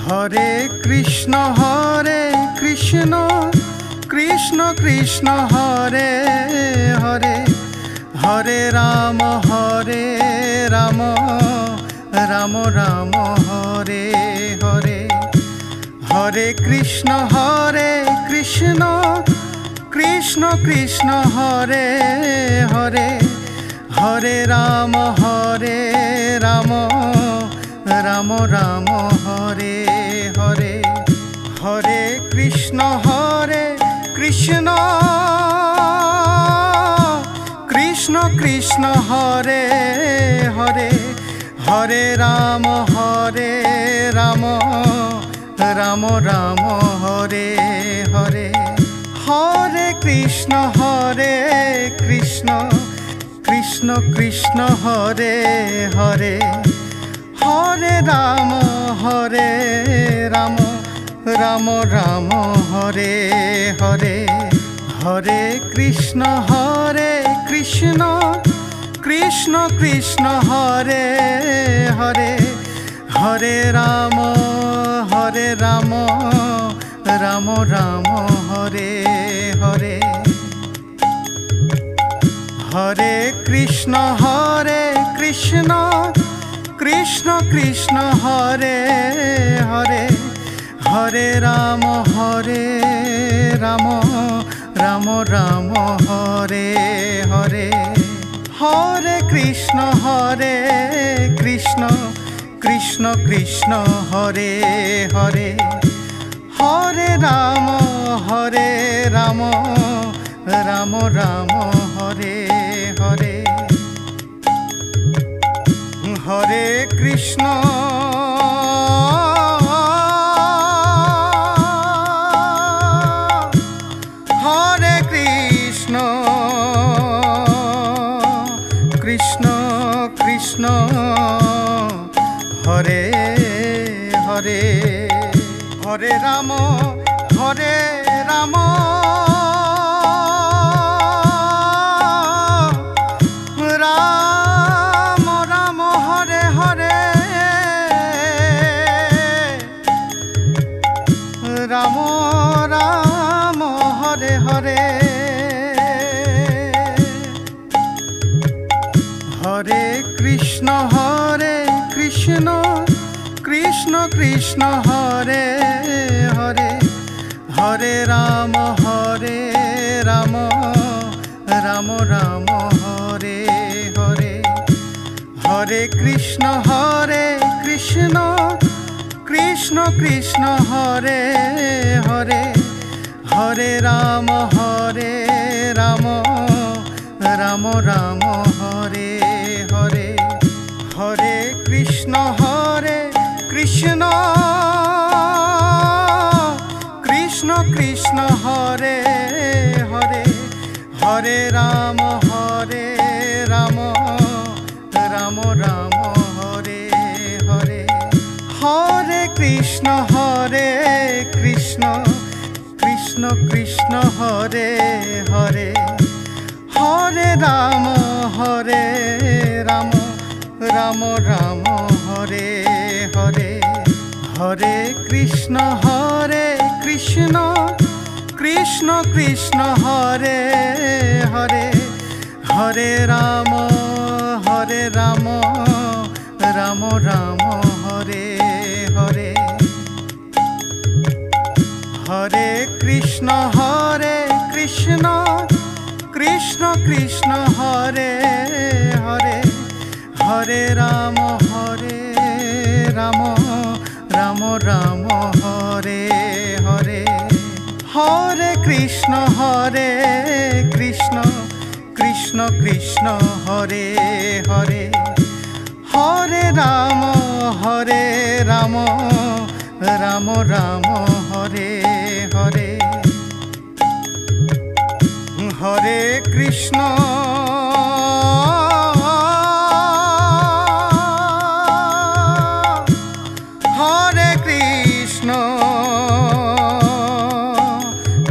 Hare Krishna Krishna Krishna Hare Hare Hare Ram Ram Ram Hare Hare Hare Krishna Krishna Krishna Hare Hare Hare Ram Ram Ram Hare Hare Hare Krishna Krishna Krishna Hare Hare Hare Ram Ram Ram Hare Hare Hare Krishna Krishna Krishna Hare Hare Hare Ram Ram Hare Hare Hare Krishna Krishna Krishna Hare Hare Hare Ram Ram Hare Hare Hare Krishna Krishna Krishna Hare Hare Hare Ram Ram Hare Hare Hare Krishna Krishna Krishna Hare Hare Hare Ram Ram Hare Hare Hare Krishna Krishna Krishna Hare Hare Hare Ram Ram Hare Hare Ram Hare Hare Hare Krishna Krishna Krishna Hare Hare Hare Ram Ram Hare Hare Hare Krishna Krishna Krishna Hare Hare Hare Ram Ram Hare Hare Hare Krishna Krishna Krishna Hare Hare Hare Ram Ram Hare Hare Hare Krishna Krishna Krishna Hare Hare Hare Ram Ram Hare Hare Hare Krishna Krishna Krishna Hare Hare Hare Ram Ram Hare Hare Hare Krishna Krishna Krishna Hare Hare Hare Ram Ram Hare Hare Hare Krishna Krishna Krishna Hare Hare Hare Ram Ram Hare Hare Hare Krishna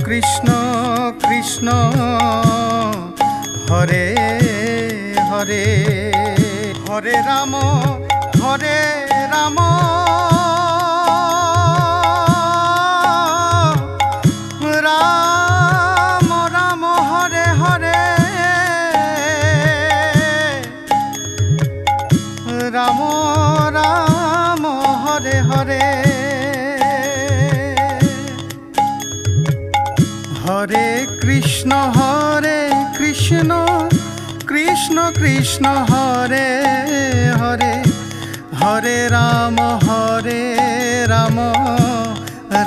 Krishna Krishna Hare Hare Hare Ram Ram Ram Hare Hare Hare Krishna Krishna Krishna Hare Hare Hare Ram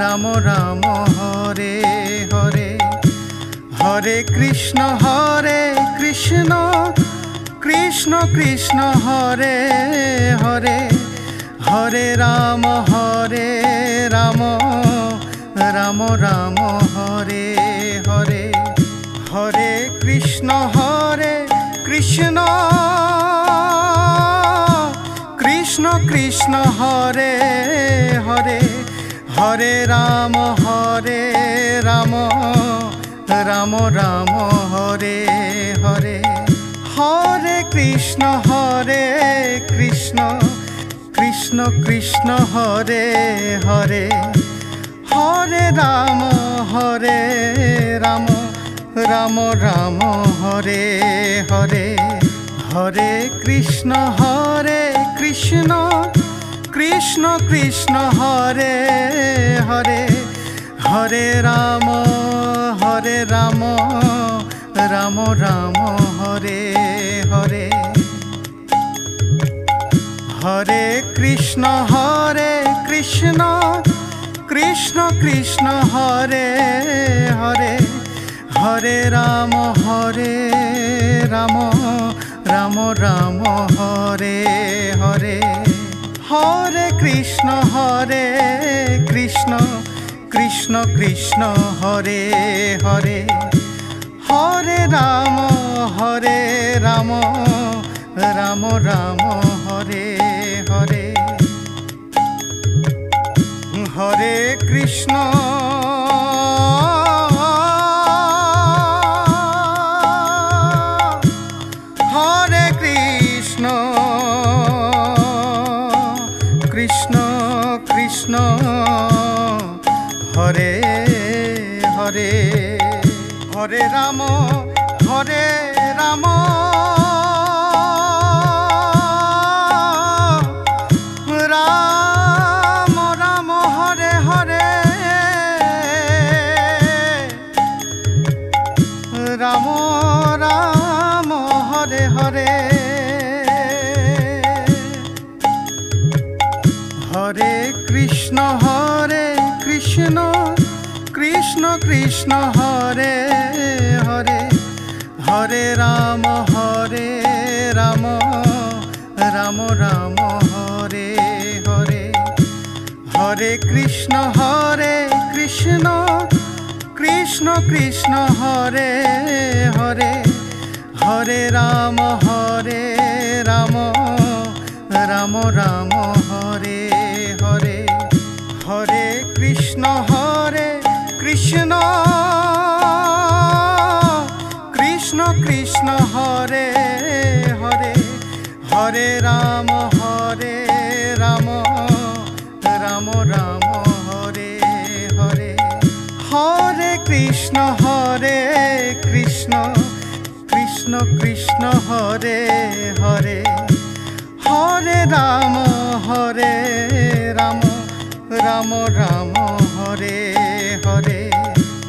Ram Ram Hare Hare Hare Krishna Krishna Krishna Hare Hare Hare Ram Ram Ram Hare Hare Hare Krishna Krishna Krishna Hare Hare Hare Ram Ram Ram Hare Hare Hare Krishna Krishna Krishna Hare Hare Hare Ram Ram Ram Hare Hare Hare Krishna Krishna Krishna Hare Hare Hare Ram Ram Ram Hare Hare Hare Krishna Krishna Krishna Hare Hare Hare Ram Ram Hare Hare Hare Krishna Krishna Krishna Hare Hare Hare Ram Ram Hare Hare Hare Krishna Krishna Hare Hare Hare Ram Ram Hare Hare Ram Hare Hare Hare Krishna Krishna Krishna Hare Hare Hare Ram Ram Hare Hare Hare Krishna Krishna Krishna Hare Hare Hare Ram Ram Hare Hare Hare Krishna Krishna Krishna Hare Hare Hare Ram Ram Hare Hare Hare Krishna Krishna Krishna Hare Hare Hare Ram Ram Hare Hare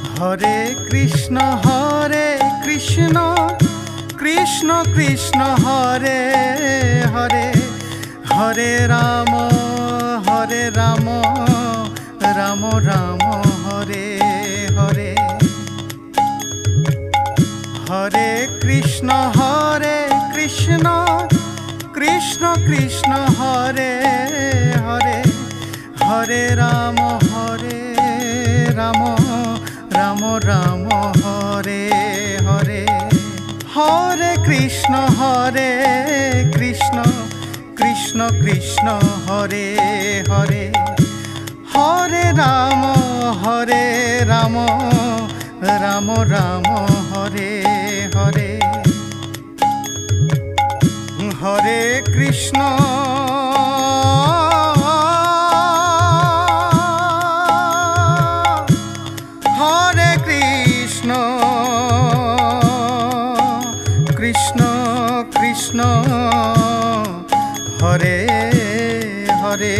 Hare Krishna Krishna Krishna Hare Hare Hare Ram Ram Hare Hare Hare Krishna Krishna Krishna Hare Hare Hare Ram Ram Hare Hare Hare Krishna Krishna Krishna Hare Hare Hare Ram Ram Hare Hare Hare Krishna Krishna Hare Hare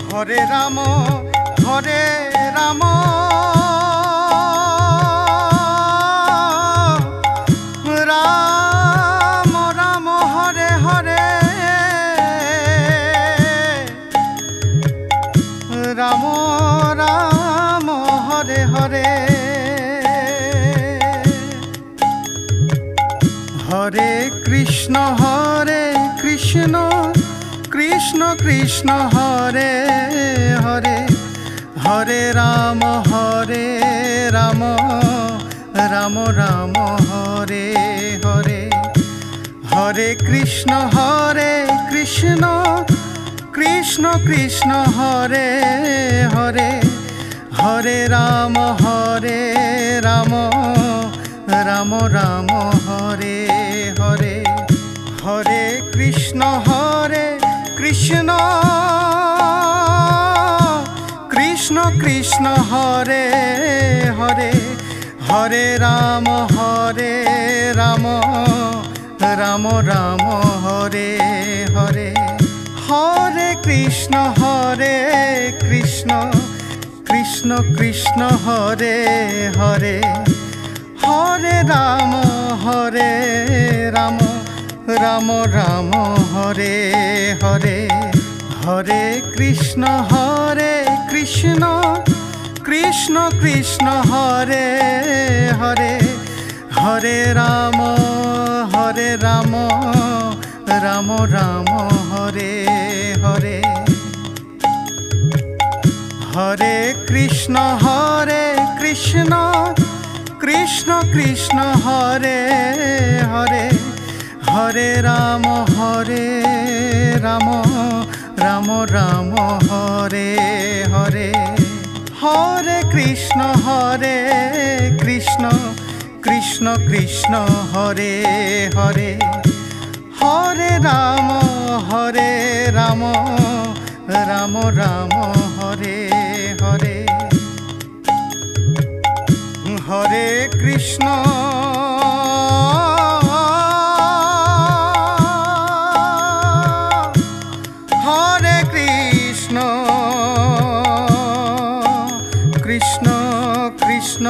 Hare Ram Ram Ram Hare Hare Ram Ram Hare Hare Hare Krishna Krishna Krishna Hare Hare Hare Ram Ram Ram Hare Hare Hare Krishna Krishna Krishna Hare Hare Hare Ram Ram Ram Hare Hare Hare Krishna Krishna Krishna Hare Hare Hare Ram Ram Ram Hare Hare Hare Krishna Krishna Krishna Hare Hare Hare Ram Ram Ram Hare Hare Hare Krishna Krishna Krishna Hare Hare Hare Ram Ram Ram Hare Hare Hare Krishna Krishna Krishna Hare Hare Hare Ram Ram Ram Hare Hare Hare Krishna Krishna Krishna Hare Hare Hare Ram Ram Ram Hare Hare Hare Krishna Krishna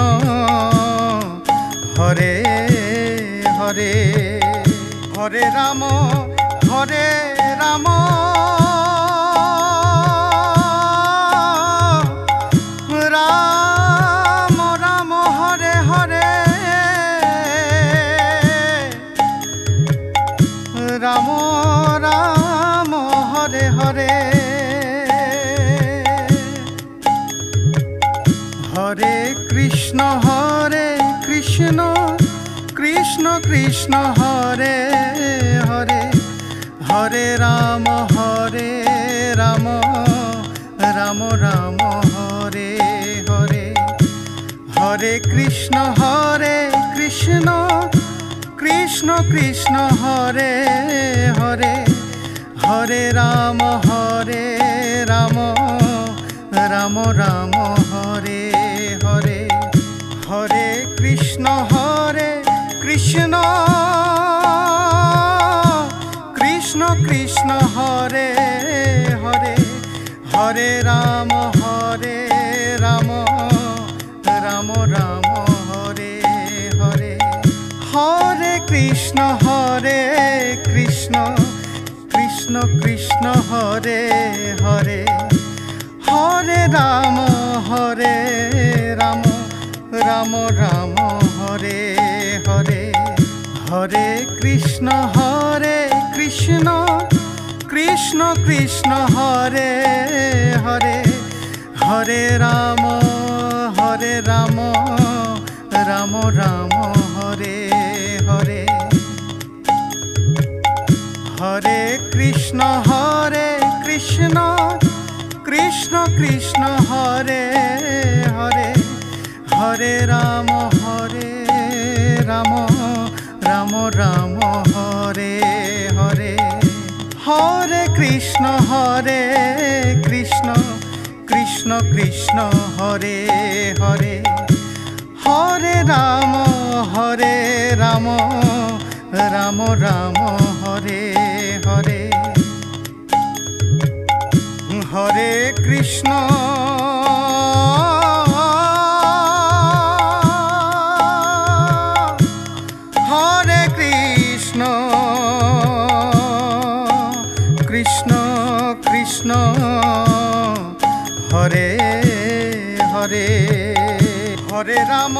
Hare Hare Hare Ram Ram Hare Hare Ram Hare Hare Hare Krishna Krishna Krishna Hare Hare Hare Ram Ram Ram Hare Hare Hare Krishna Krishna Krishna Hare Hare Hare Ram Ram Ram Hare Hare Hare Krishna Krishna Krishna Hare Hare Hare Ram Ram Ram Hare Hare Hare Krishna Krishna Krishna Hare Hare Hare Ram Ram Hare Hare Hare Krishna Krishna Krishna Hare Hare Hare Ram Ram Hare Hare Hare Krishna Krishna Krishna Hare Hare Hare Ram Ram Hare Hare Hare Krishna Krishna Hare Hare Hare Ram Ram Hare Hare Hare Krishna Hare Krishna Krishna Krishna Hare Hare Hare Ram